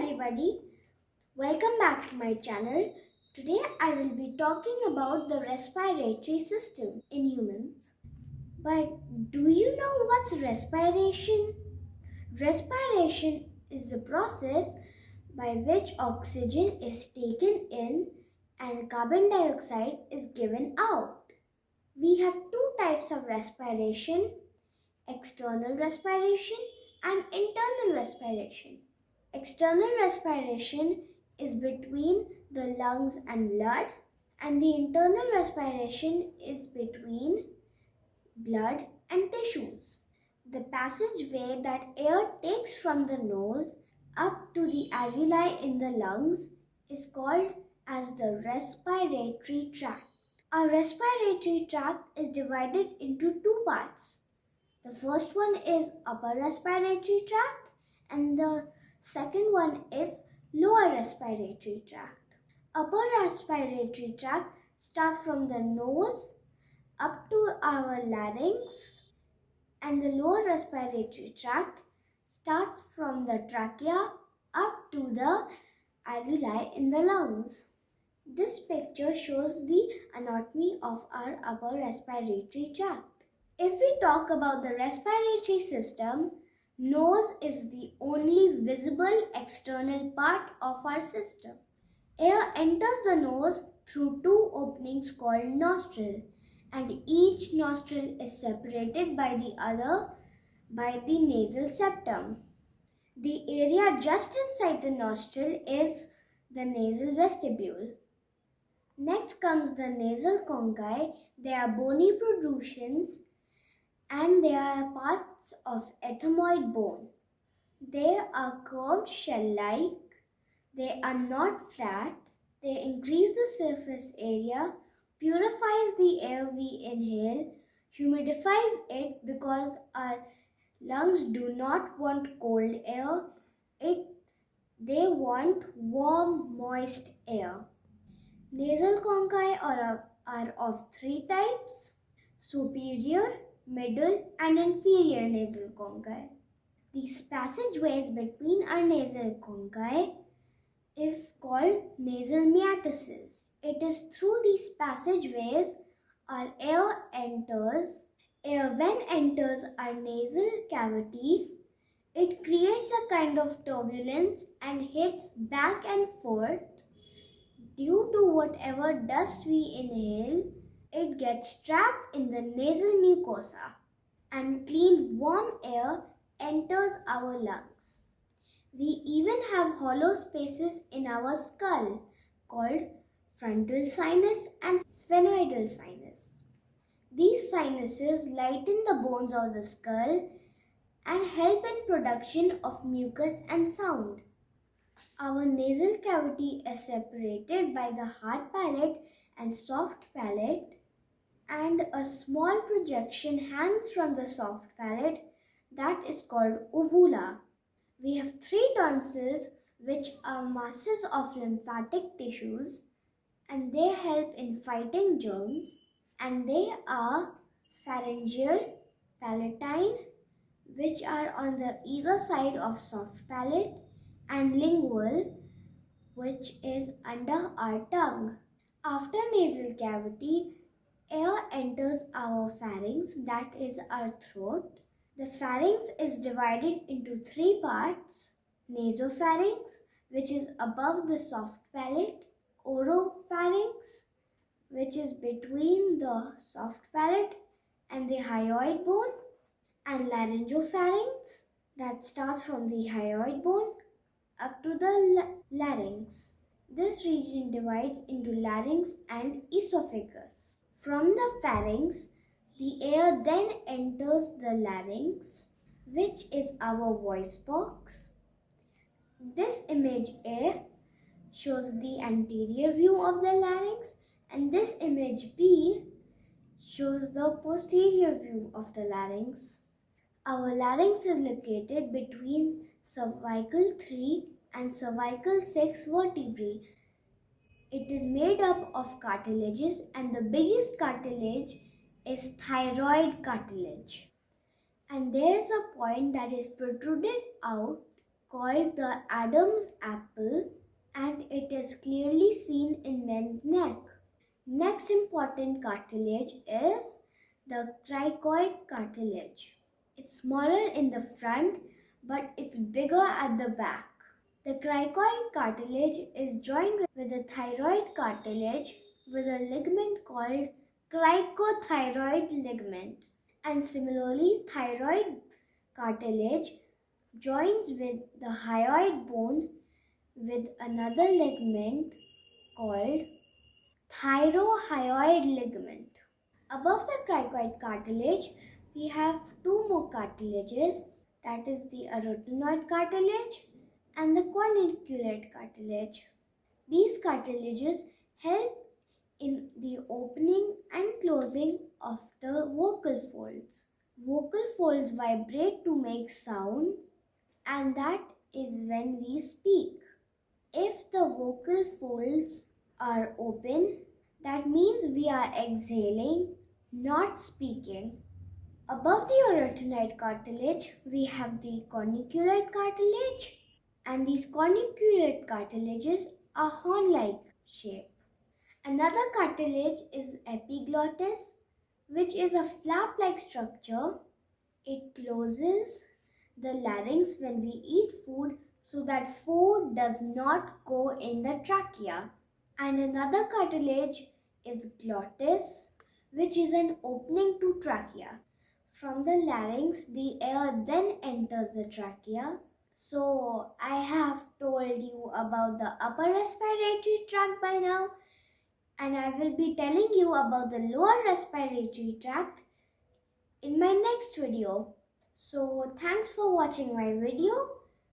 everybody, welcome back to my channel. Today I will be talking about the respiratory system in humans. But do you know what's respiration? Respiration is the process by which oxygen is taken in and carbon dioxide is given out. We have two types of respiration: external respiration and internal respiration. External respiration is between the lungs and blood, and the internal respiration is between blood and tissues. The passageway that air takes from the nose up to the alveoli in the lungs is called as the respiratory tract. Our respiratory tract is divided into two parts. The first one is upper respiratory tract and the second one is lower respiratory tract. Upper respiratory tract starts from the nose up to our larynx, and the lower respiratory tract starts from the trachea up to the alveoli in the lungs. This picture shows the anatomy of our upper respiratory tract. If we talk about the respiratory system, nose is the only visible external part of our system. Air enters the nose through two openings called nostril, and each nostril is separated by the other by the nasal septum. The area just inside the nostril is the nasal vestibule. Next comes the nasal conchae. They are bony protrusions and they are parts of ethmoid bone. They are curved shell-like. They are not flat. They increase the surface area, purifies the air we inhale, humidifies it because our lungs do not want cold air. They want warm, moist air. Nasal conchae are of three types: superior, middle and inferior nasal conchae. These passageways between our nasal conchae is called nasal meatuses. It is through these passageways our air enters. Air when enters our nasal cavity, it creates a kind of turbulence and hits back and forth. Due to whatever dust we inhale, it gets trapped in the nasal mucosa, and clean warm air enters our lungs. We even have hollow spaces in our skull called frontal sinus and sphenoidal sinus. These sinuses lighten the bones of the skull and help in production of mucus and sound. Our nasal cavity is separated by the hard palate and soft palate, and a small projection hangs from the soft palate that is called uvula. We have three tonsils, which are masses of lymphatic tissues, and they help in fighting germs, and they are pharyngeal, palatine, which are on the either side of soft palate, and lingual, which is under our tongue. After nasal cavity, air enters our pharynx, that is our throat. The pharynx is divided into three parts: nasopharynx, which is above the soft palate; oropharynx, which is between the soft palate and the hyoid bone; and laryngopharynx, that starts from the hyoid bone up to the larynx. This region divides into larynx and esophagus. From the pharynx, the air then enters the larynx, which is our voice box. This image A shows the anterior view of the larynx, and this image B shows the posterior view of the larynx. Our larynx is located between cervical 3 and cervical 6 vertebrae. It is made up of cartilages, and the biggest cartilage is thyroid cartilage. And there is a point that is protruded out called the Adam's apple, and it is clearly seen in men's neck. Next important cartilage is the cricoid cartilage. It's smaller in the front, but it's bigger at the back. The cricoid cartilage is joined with the thyroid cartilage with a ligament called cricothyroid ligament. And similarly, thyroid cartilage joins with the hyoid bone with another ligament called thyrohyoid ligament. Above the cricoid cartilage, we have two more cartilages, that is the arytenoid cartilage and the corniculate cartilage. These cartilages help in the opening and closing of the vocal folds. Vocal folds vibrate to make sounds, and that is when we speak. If the vocal folds are open, that means we are exhaling, not speaking. Above the arytenoid cartilage, we have the corniculate cartilage, and these corniculate cartilages are horn-like shape. Another cartilage is epiglottis, which is a flap-like structure. It closes the larynx when we eat food so that food does not go in the trachea. And another cartilage is glottis, which is an opening to trachea. From the larynx, the air then enters the trachea. So, I have told you about the upper respiratory tract by now, and I will be telling you about the lower respiratory tract in my next video. So, thanks for watching my video.